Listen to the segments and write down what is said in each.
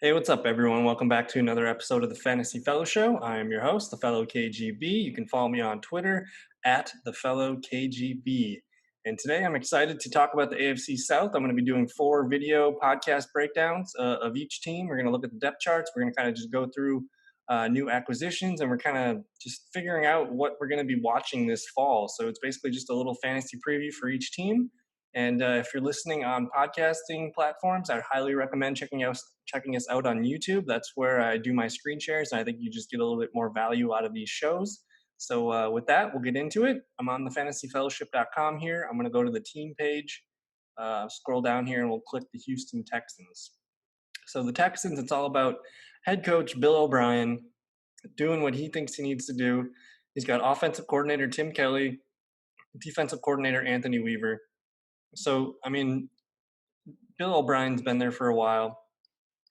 Hey, what's up, everyone? Welcome back to another episode of the Fantasy Fellow Show. I am your host, theFellowKGB. You can follow me on Twitter at theFellowKGB. And today I'm excited to talk about the AFC South. I'm going to be doing 4 video podcast breakdowns of each team. We're going to look at the depth charts. We're going to kind of just go through new acquisitions, and we're kind of just figuring out what we're going to be watching this fall. So it's basically just a little fantasy preview for each team. And if you're listening on podcasting platforms, I highly recommend checking us out on YouTube. That's where I do my screen shares, and I think you just get a little bit more value out of these shows. So with that, we'll get into it. I'm on the fantasyfellowship.com here. I'm going to go to the team page, scroll down here, and we'll click the Houston Texans. So the Texans, it's all about head coach Bill O'Brien doing what he thinks he needs to do. He's got offensive coordinator Tim Kelly, defensive coordinator Anthony Weaver. So, I mean, Bill O'Brien's been there for a while,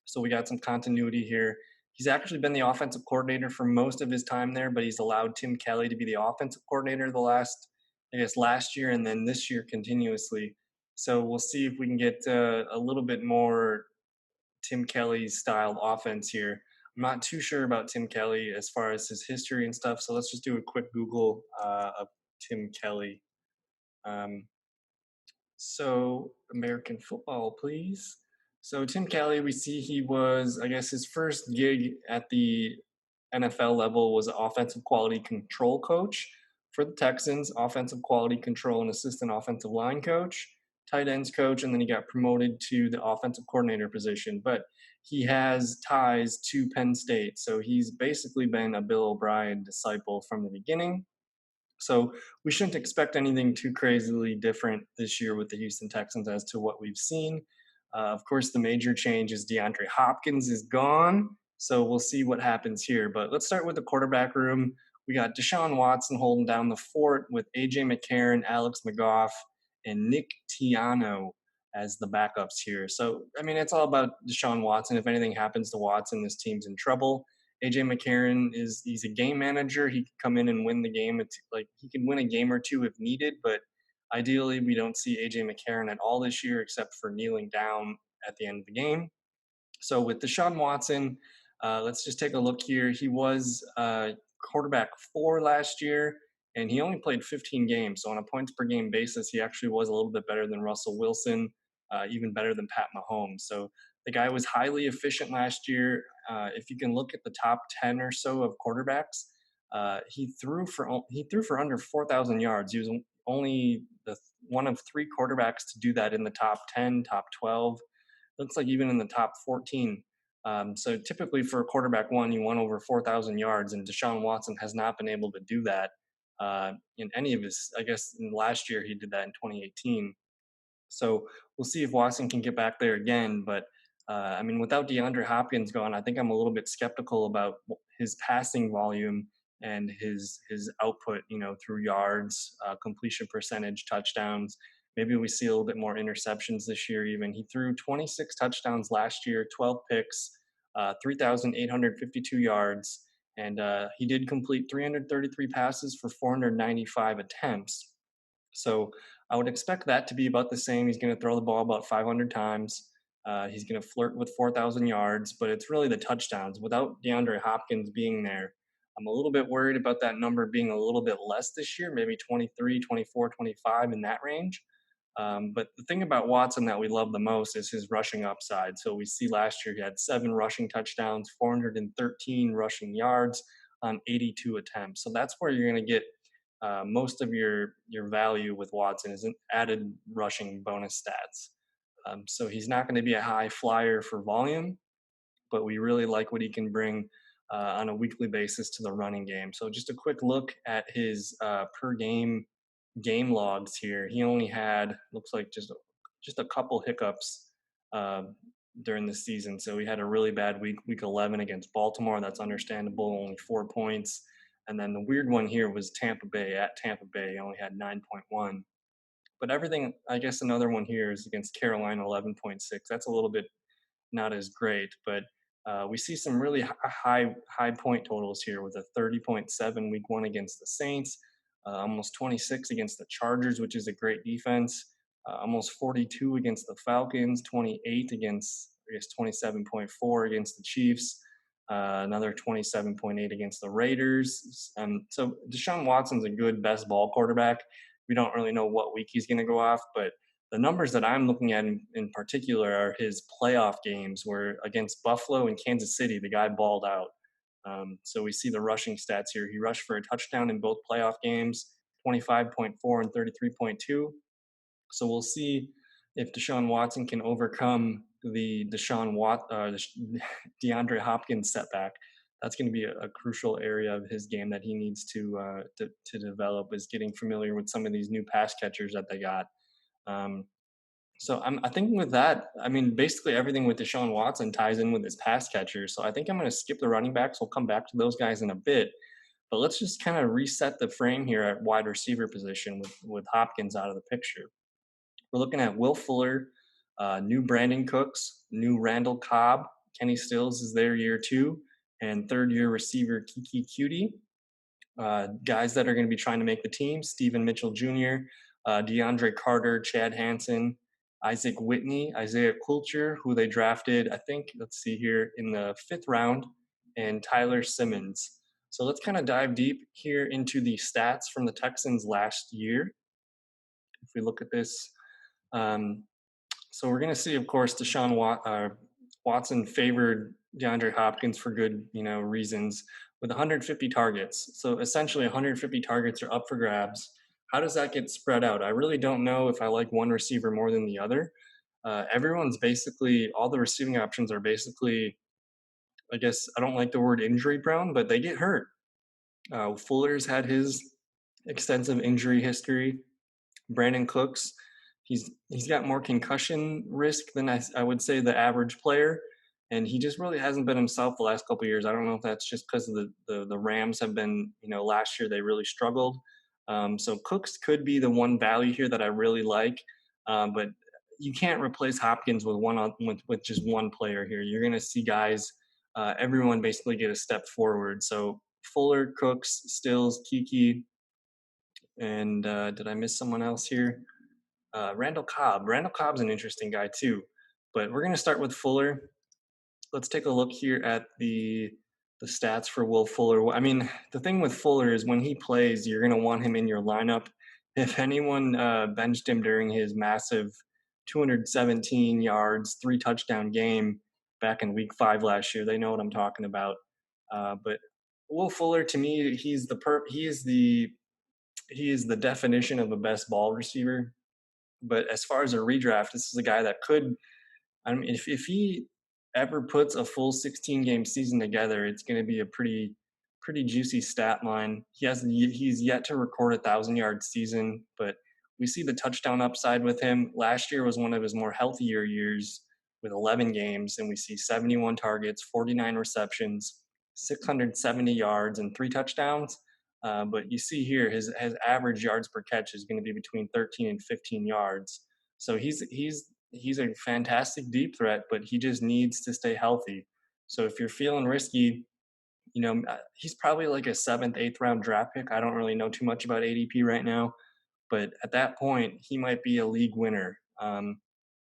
so we got some continuity here. He's actually been the offensive coordinator for most of his time there, but he's allowed Tim Kelly to be the offensive coordinator last year and then this year continuously. So we'll see if we can get a little bit more Tim Kelly's styled offense here. I'm not too sure about Tim Kelly as far as his history and stuff, so let's just do a quick Google of Tim Kelly. So American football, please. So Tim Kelly, we see he was, I guess, his first gig at the NFL level was offensive quality control coach for the Texans, offensive quality control and assistant offensive line coach, tight ends coach, and then he got promoted to the offensive coordinator position. But he has ties to Penn State, so he's basically been a Bill O'Brien disciple from the beginning. So we shouldn't expect anything too crazily different this year with the Houston Texans as to what we've seen. Of course, the major change is DeAndre Hopkins is gone, so we'll see what happens here. But let's start with the quarterback room. We got Deshaun Watson holding down the fort with A.J. McCarron, Alex McGough, and Nick Tiano as the backups here. So, I mean, it's all about Deshaun Watson. If anything happens to Watson, this team's in trouble. AJ McCarron he's a game manager. He can come in and win the game. It's like he can win a game or two if needed, but ideally we don't see AJ McCarron at all this year except for kneeling down at the end of the game. So with Deshaun Watson, let's just take a look here. He was quarterback 4 last year, and he only played 15 games. So on a points per game basis, he actually was a little bit better than Russell Wilson, even better than Pat Mahomes. So the guy was highly efficient last year. If you can look at the top 10 or so of quarterbacks, he threw for under 4,000 yards. He was only one of 3 quarterbacks to do that in the top 10, top 12. Looks like even in the top 14. So typically for a quarterback one, you want over 4,000 yards, and Deshaun Watson has not been able to do that in any of his. I guess in last year he did that in 2018. So we'll see if Watson can get back there again. But I mean, without DeAndre Hopkins gone, I think I'm a little bit skeptical about his passing volume and his output. You know, through yards, completion percentage, touchdowns. Maybe we see a little bit more interceptions this year. Even he threw 26 touchdowns last year, 12 picks, 3,852 yards, and he did complete 333 passes for 495 attempts. So I would expect that to be about the same. He's going to throw the ball about 500 times. He's going to flirt with 4,000 yards, but it's really the touchdowns. Without DeAndre Hopkins being there, I'm a little bit worried about that number being a little bit less this year, maybe 23, 24, 25 in that range. But the thing about Watson that we love the most is his rushing upside. So we see last year he had 7 rushing touchdowns, 413 rushing yards on 82 attempts. So that's where you're going to get most of your value with Watson is an added rushing bonus stats. So he's not going to be a high flyer for volume, but we really like what he can bring on a weekly basis to the running game. So just a quick look at his per game logs here. He only had, looks like just a couple hiccups during the season. So he had a really bad week 11 against Baltimore. That's understandable, only 4 points. And then the weird one here was Tampa Bay. At Tampa Bay, he only had 9.1. But everything, I guess another one here is against Carolina, 11.6. That's a little bit not as great, but we see some really high point totals here with a 30.7 week 1 against the Saints, almost 26 against the Chargers, which is a great defense, almost 42 against the Falcons, 28 against I guess 27.4 against the Chiefs, another 27.8 against the Raiders. So Deshaun Watson's a good best ball quarterback. We don't really know what week he's going to go off, but the numbers that I'm looking at in particular are his playoff games, where against Buffalo and Kansas City, the guy balled out. So we see the rushing stats here. He rushed for a touchdown in both playoff games, 25.4 and 33.2. So we'll see if Deshaun Watson can overcome the DeAndre Hopkins setback. That's going to be a crucial area of his game that he needs to develop, is getting familiar with some of these new pass catchers that they got. Um, I think with that, I mean, basically everything with Deshaun Watson ties in with his pass catcher. So I think I'm going to skip the running backs. We'll come back to those guys in a bit. But let's just kind of reset the frame here at wide receiver position with Hopkins out of the picture. We're looking at Will Fuller, new Brandon Cooks, new Randall Cobb. Kenny Stills is there year 2, and third-year receiver Kiki Cutie. Guys that are going to be trying to make the team: Stephen Mitchell Jr., DeAndre Carter, Chad Hansen, Isaac Whitney, Isaiah Coulter, who they drafted, I think, let's see here, in the 5th round, and Tyler Simmons. So let's kind of dive deep here into the stats from the Texans last year. If we look at this, so we're going to see, of course, Watson favored DeAndre Hopkins for good, reasons, with 150 targets. So essentially 150 targets are up for grabs. How does that get spread out? I really don't know if I like one receiver more than the other. Everyone's basically, all the receiving options are basically, I guess, I don't like the word injury prone, but they get hurt. Fuller's had his extensive injury history. Brandon Cooks, he's got more concussion risk than I would say the average player, and he just really hasn't been himself the last couple of years. I don't know if that's just because of the Rams have been, last year they really struggled. So Cooks could be the one value here that I really like, but you can't replace Hopkins with just one player here. You're going to see guys, everyone basically get a step forward. So Fuller, Cooks, Stills, Kiki, and did I miss someone else here? Randall Cobb. Randall Cobb's an interesting guy too, but we're going to start with Fuller. Let's take a look here at the stats for Will Fuller. I mean, the thing with Fuller is when he plays, you're going to want him in your lineup. If anyone benched him during his massive 217 yards, 3 touchdown game back in Week 5 last year, they know what I'm talking about. But Will Fuller, to me, he is the definition of a best ball receiver. But as far as a redraft, this is a guy that could, I mean, if he ever puts a full 16 game season together, it's going to be a pretty juicy stat line. He's yet to record 1,000-yard season, but we see the touchdown upside with him. Last year was one of his more healthier years with 11 games, and we see 71 targets, 49 receptions, 670 yards, and 3 touchdowns. But you see here, his average yards per catch is going to be between 13 and 15 yards. So he's a fantastic deep threat, but he just needs to stay healthy. So if you're feeling risky, he's probably like a 7th, 8th round draft pick. I don't really know too much about ADP right now, but at that point, he might be a league winner. I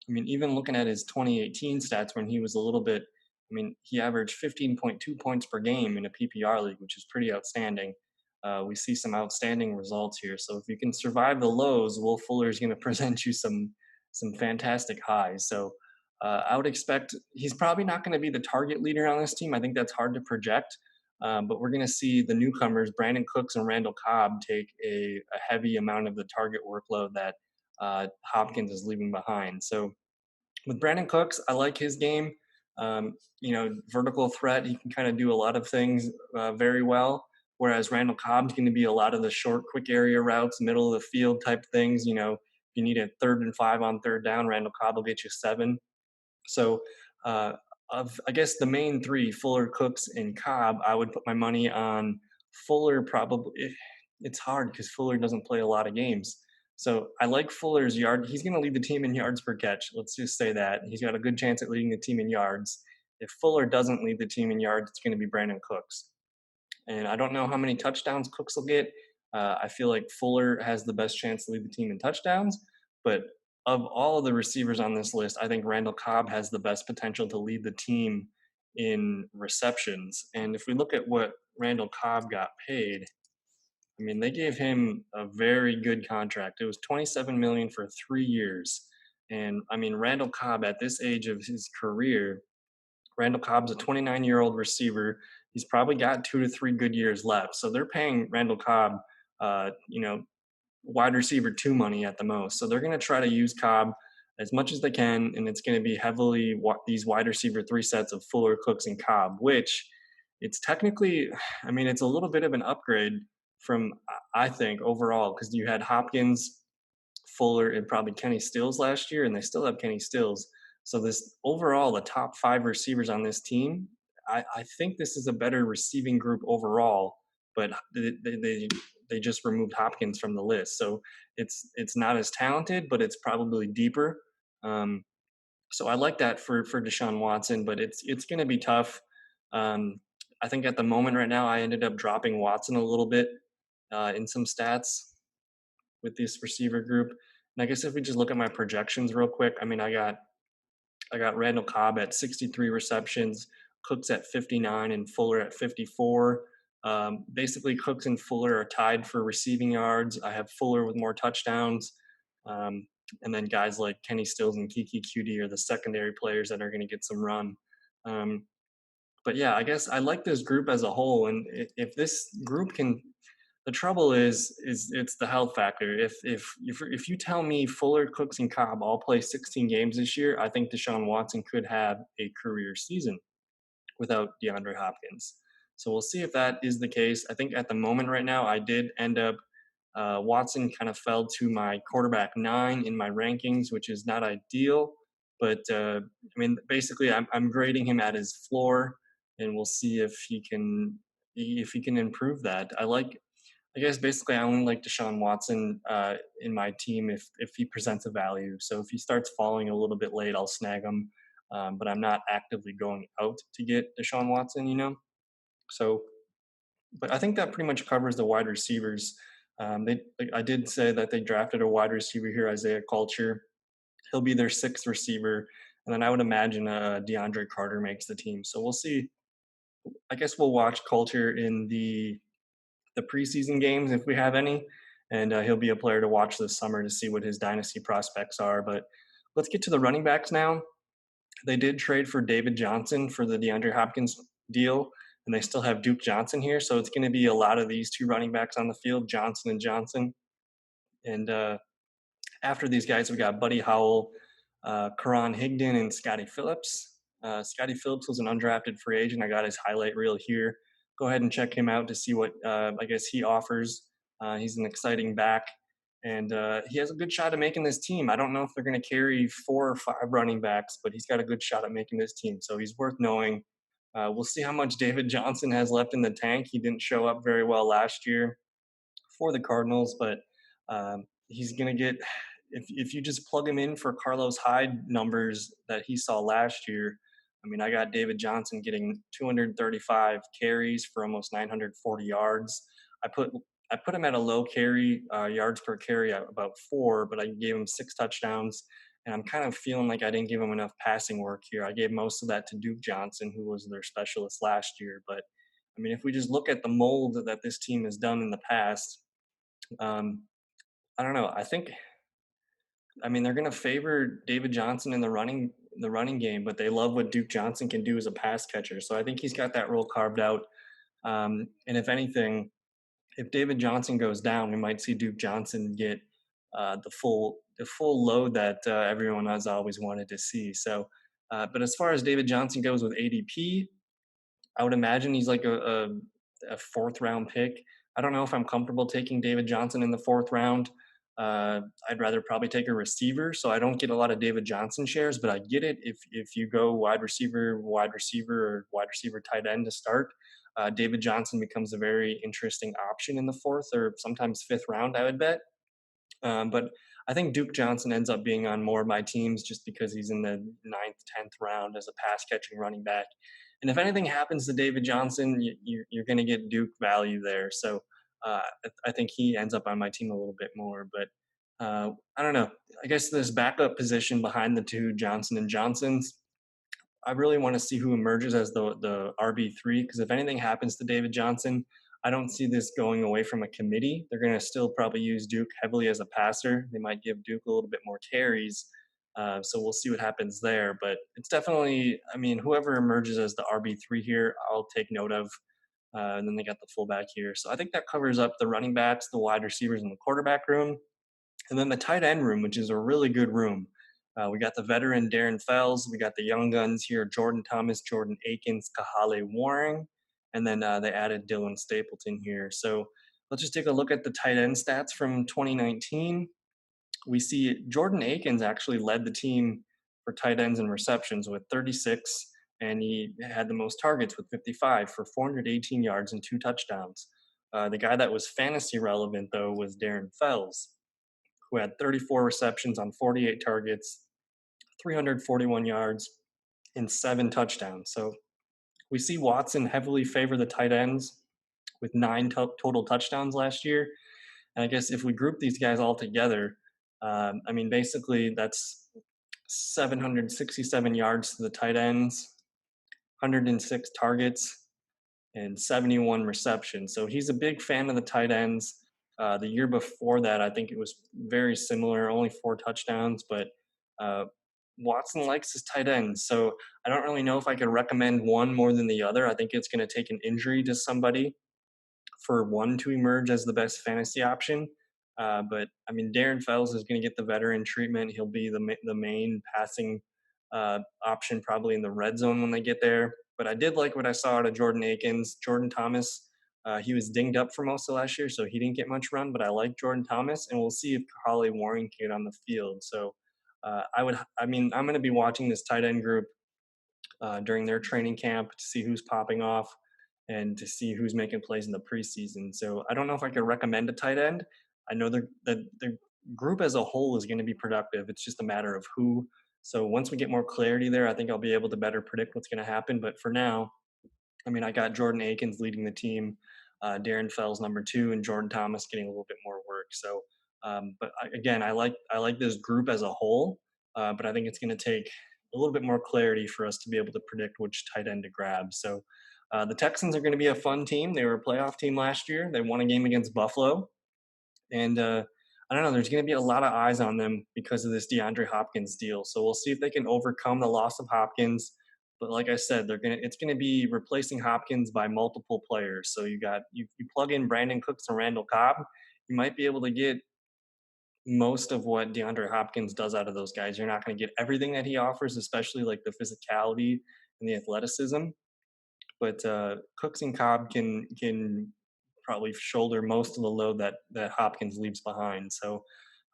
mean, even looking at his 2018 stats when he was a little bit, he averaged 15.2 points per game in a PPR league, which is pretty outstanding. We see some outstanding results here. So if you can survive the lows, Will Fuller is going to present you some fantastic highs. So I would expect he's probably not going to be the target leader on this team. I think that's hard to project. But we're going to see the newcomers, Brandon Cooks and Randall Cobb, take a heavy amount of the target workload that Hopkins is leaving behind. So with Brandon Cooks, I like his game. Vertical threat, he can kind of do a lot of things very well. Whereas Randall Cobb's going to be a lot of the short, quick area routes, middle of the field type things. If you need a 3rd and 5 on 3rd down, Randall Cobb will get you 7. So I guess the main 3, Fuller, Cooks, and Cobb, I would put my money on Fuller probably. It's hard because Fuller doesn't play a lot of games. So I like Fuller's yard. He's going to lead the team in yards per catch. Let's just say that. He's got a good chance at leading the team in yards. If Fuller doesn't lead the team in yards, it's going to be Brandon Cooks. And I don't know how many touchdowns Cooks will get. I feel like Fuller has the best chance to lead the team in touchdowns. But of all of the receivers on this list, I think Randall Cobb has the best potential to lead the team in receptions. And if we look at what Randall Cobb got paid, I mean, they gave him a very good contract. It was 27 million for 3 years. And I mean, Randall Cobb at this age of his career, Randall Cobb's a 29-year-old receiver. He's probably got 2 to 3 good years left. So they're paying Randall Cobb you know, wide receiver 2 money at the most. So they're going to try to use Cobb as much as they can, and it's going to be heavily these wide receiver 3 sets of Fuller, Cooks, and Cobb, which it's technically, I mean, it's a little bit of an upgrade from, I think, overall, because you had Hopkins, Fuller, and probably Kenny Stills last year, and they still have Kenny Stills. So this overall, the top 5 receivers on this team, I think this is a better receiving group overall, but they just removed Hopkins from the list. So it's not as talented, but it's probably deeper. Um, so I like that for Deshaun Watson, but it's going to be tough. Um, I think at the moment right now, I ended up dropping Watson a little bit in some stats with this receiver group. And I guess if we just look at my projections real quick, I mean, I got Randall Cobb at 63 receptions, Cooks at 59, and Fuller at 54. Basically, Cooks and Fuller are tied for receiving yards. I have Fuller with more touchdowns. Um, and then guys like Kenny Stills and Kiki Cutie are the secondary players that are going to get some run. Um, but yeah, I guess I like this group as a whole. And if this group can, the trouble is it's the health factor. If you tell me Fuller, Cooks, and Cobb all play 16 games this year, I think Deshaun Watson could have a career season without DeAndre Hopkins. So we'll see if that is the case. I think at the moment right now, I did end up Watson kind of fell to my quarterback 9 in my rankings, which is not ideal. But I mean, basically, I'm grading him at his floor, and we'll see if he can improve that. I guess basically I only like Deshaun Watson in my team if he presents a value. So if he starts falling a little bit late, I'll snag him. But I'm not actively going out to get Deshaun Watson, you know. So, but I think that pretty much covers the wide receivers. I did say that they drafted a wide receiver here, Isaiah Culture. He'll be their 6th receiver, and then I would imagine DeAndre Carter makes the team. So we'll see. I guess we'll watch Culture in the preseason games if we have any, and he'll be a player to watch this summer to see what his dynasty prospects are. But let's get to the running backs now. They did trade for David Johnson for the DeAndre Hopkins deal, and they still have Duke Johnson here. So it's going to be a lot of these 2 running backs on the field, Johnson and Johnson. And after these guys, we got Buddy Howell, Karan Higdon, and Scotty Phillips. Scotty Phillips was an undrafted free agent. I got his highlight reel here. Go ahead and check him out to see what I guess he offers. He's an exciting back, and he has a good shot at making this team. I don't know if they're going to carry 4 or 5 running backs, but he's got a good shot at making this team, so he's worth knowing. We'll see how much David Johnson has left in the tank. He didn't show up very well last year for the Cardinals, but he's going to get if you just plug him in for Carlos Hyde numbers that he saw last year. I mean, I got David Johnson getting 235 carries for almost 940 yards. I put him at a low carry yards per carry at about 4, but I gave him 6 touchdowns. And I'm kind of feeling like I didn't give him enough passing work here. I gave most of that to Duke Johnson, who was their specialist last year. But I mean, if we just look at the mold that this team has done in the past, um, I don't know. I mean, they're going to favor David Johnson in the running game, but they love what Duke Johnson can do as a pass catcher. So I think he's got that role carved out. And if anything, if David Johnson goes down, we might see Duke Johnson get the full load that everyone has always wanted to see. So, but as far as David Johnson goes with ADP, I would imagine he's like a 4th round pick. I don't know if I'm comfortable taking David Johnson in the 4th round. I'd rather probably take a receiver, so I don't get a lot of David Johnson shares, but I get it if you go wide receiver, or wide receiver tight end to start. David Johnson becomes a very interesting option in the 4th or sometimes 5th round, I would bet. But I think Duke Johnson ends up being on more of my teams just because he's in the 9th, 10th round as a pass catching running back. And if anything happens to David Johnson, you're going to get Duke value there. So I think he ends up on my team a little bit more. But I don't know. I guess this backup position behind the two Johnson and Johnsons, I really want to see who emerges as the RB3, because if anything happens to David Johnson, I don't see this going away from a committee. They're going to still probably use Duke heavily as a passer. They might give Duke a little bit more carries. So we'll see what happens there. But it's definitely, I mean, whoever emerges as the RB3 here, I'll take note of. And then they got the fullback here. So I think that covers up the running backs, the wide receivers, and the quarterback room. And then the tight end room, which is a really good room. We got the veteran Darren Fells. We got the young guns here, Jordan Thomas, Jordan Akins, Kahale Warring. And then they added Dylan Stapleton here. So let's just take a look at the tight end stats from 2019. We see Jordan Akins actually led the team for tight ends and receptions with 36, and he had the most targets with 55 for 418 yards and 2 touchdowns. The guy that was fantasy relevant, though, was Darren Fells, who had 34 receptions on 48 targets, 341 yards, and 7 touchdowns. So we see Watson heavily favor the tight ends with 9 total touchdowns last year. And I guess if we group these guys all together, I mean, basically that's 767 yards to the tight ends, 106 targets, and 71 receptions. So he's a big fan of the tight ends. The year before that, I think it was very similar, only 4 touchdowns, but uh, Watson likes his tight ends. So I don't really know if I could recommend one more than the other. I think it's going to take an injury to somebody for one to emerge as the best fantasy option. But I mean, Darren Fells is going to get the veteran treatment. He'll be the main passing option probably in the red zone when they get there. But I did like what I saw out of Jordan Akins. Jordan Thomas, he was dinged up for most of last year, so he didn't get much run. But I like Jordan Thomas, and we'll see if Kahale Warring can get on the field. So I mean, I'm going to be watching this tight end group during their training camp to see who's popping off and to see who's making plays in the preseason. So I don't know if I could recommend a tight end. I know the group as a whole is going to be productive. It's just a matter of who. So once we get more clarity there, I think I'll be able to better predict what's going to happen. But for now, I mean, I got Jordan Akins leading the team, Darren Fells number 2, and Jordan Thomas getting a little bit more work. So, but again, I like this group as a whole, but I think it's going to take a little bit more clarity for us to be able to predict which tight end to grab. So, the Texans are going to be a fun team. They were a playoff team last year. They won a game against Buffalo, and I don't know. There's going to be a lot of eyes on them because of this DeAndre Hopkins deal. So we'll see if they can overcome the loss of Hopkins. But like I said, it's gonna be replacing Hopkins by multiple players. So you plug in Brandon Cooks and Randall Cobb, you might be able to get most of what DeAndre Hopkins does out of those guys. You're not going to get everything that he offers, especially like the physicality and the athleticism. But Cooks and Cobb can probably shoulder most of the load that Hopkins leaves behind. So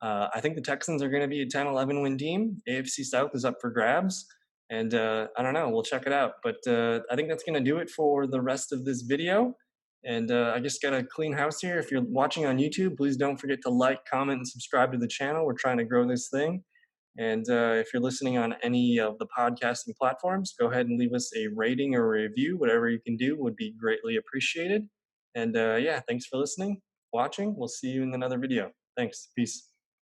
I think the Texans are going to be a 10-11 win team. AFC South is up for grabs. And I don't know, we'll check it out. But I think that's going to do it for the rest of this video. And I just got a clean house here. If you're watching on YouTube, please don't forget to like, comment, and subscribe to the channel. We're trying to grow this thing. And if you're listening on any of the podcasting platforms, go ahead and leave us a rating or a review. Whatever you can do would be greatly appreciated. And yeah, thanks for listening, watching. We'll see you in another video. Thanks. Peace.